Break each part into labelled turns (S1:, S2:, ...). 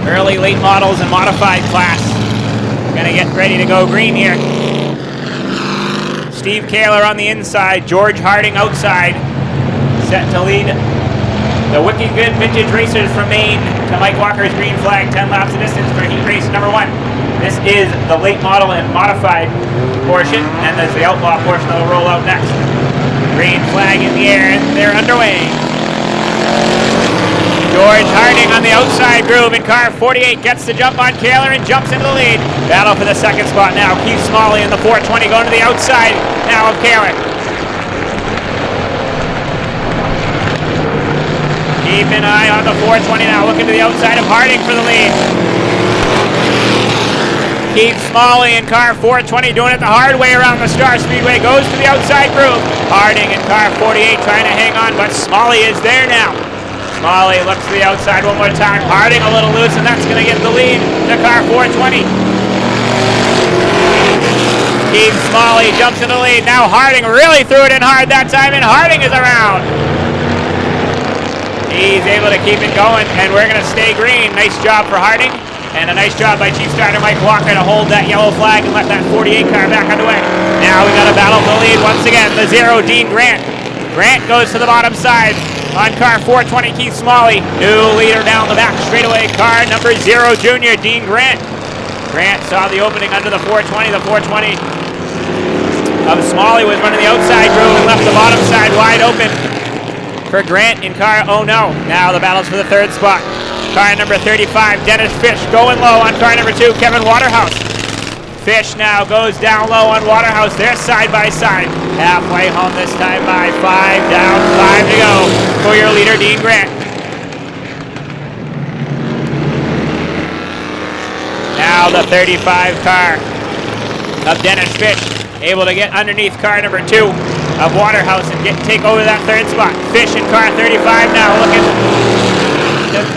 S1: early late models and modified class. Gonna get ready to go green here. Steve Kaler on the inside, George Harding outside, set to lead the Wicked Good Vintage Racers from Maine to Mike Walker's green flag, 10 laps of distance for heat race number 1. This is the late model and modified portion, and there's the Outlaw portion that will roll out next. Green flag in the air, and they're underway. George Harding on the outside groove in car 48 gets the jump on Kaler and jumps into the lead. Battle for the second spot now. Keith Smalley in the 420 going to the outside now of Kaler. Keep an eye on the 420 now, looking to the outside of Harding for the lead. Keith Smalley in car 420 doing it the hard way around the Star Speedway, goes to the outside groove. Harding in car 48 trying to hang on, but Smalley is there now. Smalley looks to the outside one more time. Harding a little loose, and that's going to get the lead to car 420. Keith Smalley jumps in the lead. Now Harding really threw it in hard that time, and Harding is around. He's able to keep it going, and we're going to stay green. Nice job for Harding, and a nice job by Chief Starter Mike Walker to hold that yellow flag and let that 48 car back underway. Now we got a battle for the lead once again. The 0, Dean Grant. Grant goes to the bottom side. On car 420, Keith Smalley. New leader down the back straightaway, car number 0, junior, Dean Grant. Grant saw the opening under the 420. The 420 of Smalley was running the outside groove and left the bottom side wide open for Grant in car, oh no. Now the battle's for the third spot. Car number 35, Dennis Fish going low on car number 2, Kevin Waterhouse. Fish now goes down low on Waterhouse. They're side by side. Halfway home this time by 5 down, 5 to go for your leader, Dean Grant. Now the 35 car of Dennis Fish able to get underneath car number 2 of Waterhouse and take over that third spot. Fish in car 35 now looking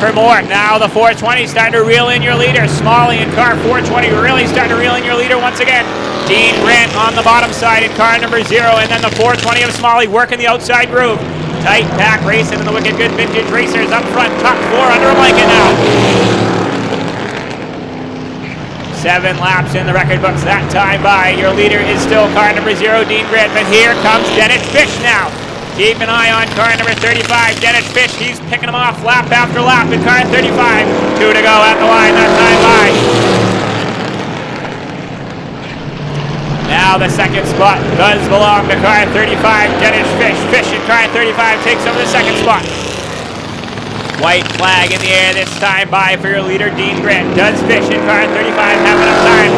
S1: for more. Now the 420 starting to reel in your leader. Smalley in car 420 really starting to reel in your leader once again. Dean Grant on the bottom side in car number 0, and then the 420 of Smalley working the outside groove. Tight pack racing in the Wicked Good Vintage Racers up front, top 4 under a blanket now. 7 laps in the record books that time by. Your leader is still car number 0, Dean Grant, but here comes Dennis Fish now. Keep an eye on car number 35, Dennis Fish. He's picking them off lap after lap in car 35. 2 to go at the line that time by. Now the second spot does belong to car 35, Dennis Fish. Fish in car 35 takes over the second spot. White flag in the air this time by for your leader, Dean Grant. Does Fish in car 35 have enough time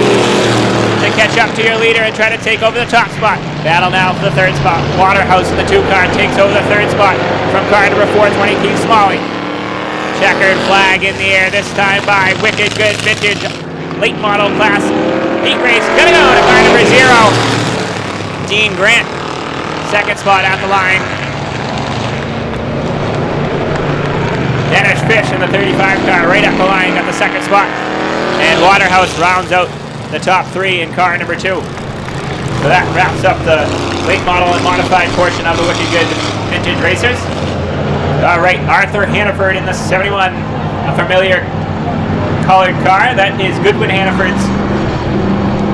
S1: to catch up to your leader and try to take over the top spot? Battle now for the third spot. Waterhouse in the 2 car takes over the third spot from car number 420, Keith Smalley. Checkered flag in the air this time by Wicked Good Vintage late model class heat race. Gonna go to car number 0, Dean Grant. Second spot at the line. Dennis Fish in the 35 car right at the line, got the second spot. And Waterhouse rounds out the top 3 in car number 2. So that wraps up the late model and modified portion of the Wicked Good Vintage Racers. All right, Arthur Hannaford in the 71, a familiar colored car. That is Goodwin Hannaford's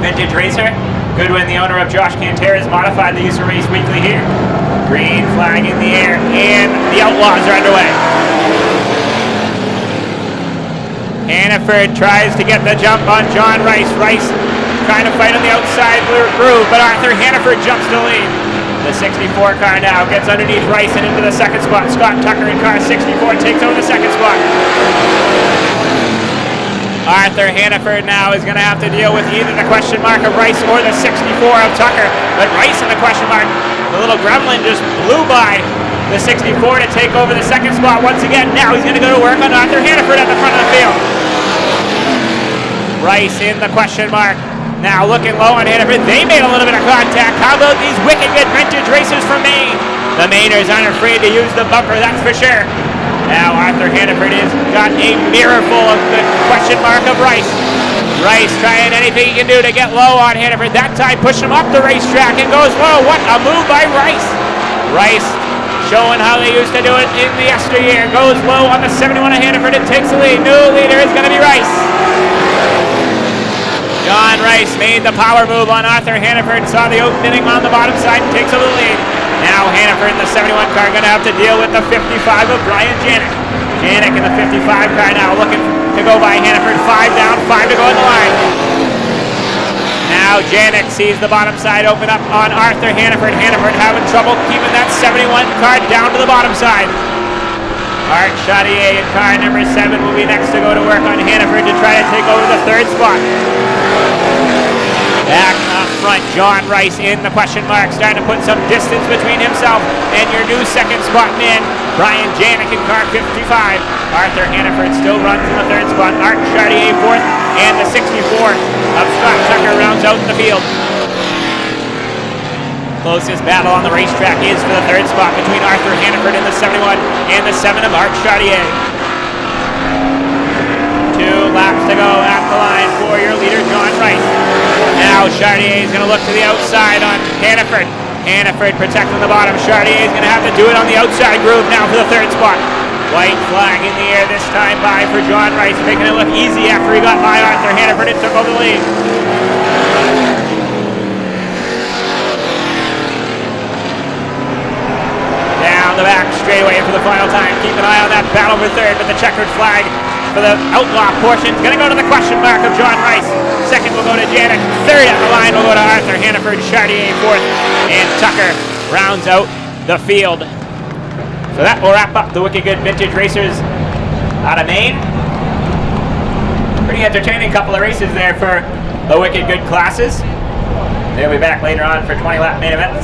S1: Vintage Racer. Goodwin, the owner of Josh Canter's, modified the User Race Weekly here. Green flag in the air, and the Outlaws are underway. Hannaford tries to get the jump on John Rice. Rice trying to fight on the outside groove, but Arthur Hannaford jumps to lead. The 64 car now gets underneath Rice and into the second spot. Scott Tucker in car 64 takes over the second spot. Arthur Hannaford now is going to have to deal with either the question mark of Rice or the 64 of Tucker, but Rice in the question mark. The little gremlin just blew by the 64 to take over the second spot once again. Now he's going to go to work on Arthur Hannaford at the front of the field. Rice in the question mark. Now looking low on Hannaford. They made a little bit of contact. How about these Wicked Good Vintage Racers from Maine? The Mainers aren't afraid to use the bumper, that's for sure. Now Arthur Hannaford has got a mirror full of the question mark of Rice. Rice trying anything he can do to get low on Hannaford. That time pushing him up the racetrack and goes low. What a move by Rice. Rice showing how they used to do it in the yesteryear. Goes low on the 71 of Hannaford and takes the lead. New leader is going to be Rice. John Rice made the power move on Arthur Hannaford, saw the opening on the bottom side and takes over the lead. Now Hannaford in the 71 car going to have to deal with the 55 of Brian Janik. Janik in the 55 car now looking to go by Hannaford. 5 down, 5 to go in the line. Now Janik sees the bottom side open up on Arthur Hannaford. Hannaford having trouble keeping that 71 car down to the bottom side. Art Chaudier in car number 7 will be next to go to work on Hannaford to try to take over the 3rd spot. Back up front, John Rice in the question mark, starting to put some distance between himself and your new 2nd spot man, Brian Janik in car 55. Arthur Hannaford still runs in the 3rd spot. Art Chaudier 4th, and the 64 of Scott Tucker rounds out in the field. Closest battle on the racetrack is for the 3rd spot between Arthur Hannaford in the 71 and the 7 of Art Chaudier. 2 laps to go at the line for your leader, John Rice. Now Chaudier is going to look to the outside on Hannaford. Hannaford protecting the bottom. Chaudier is going to have to do it on the outside groove now for the 3rd spot. White flag in the air this time by for John Rice, making it look easy after he got by Arthur Hannaford and took over the lead. Down the back straightaway for the final time. Keep an eye on that battle for 3rd, but the checkered flag for the Outlaw portion is going to go to the question mark of John Rice. 2nd will go to Janik. 3rd on the line will go to Arthur Hannaford. Chaudier 4th, and Tucker rounds out the field. So that will wrap up the Wicked Good Vintage Racers out of Maine. Pretty entertaining couple of races there for the Wicked Good classes. They'll be back later on for 20 lap main events.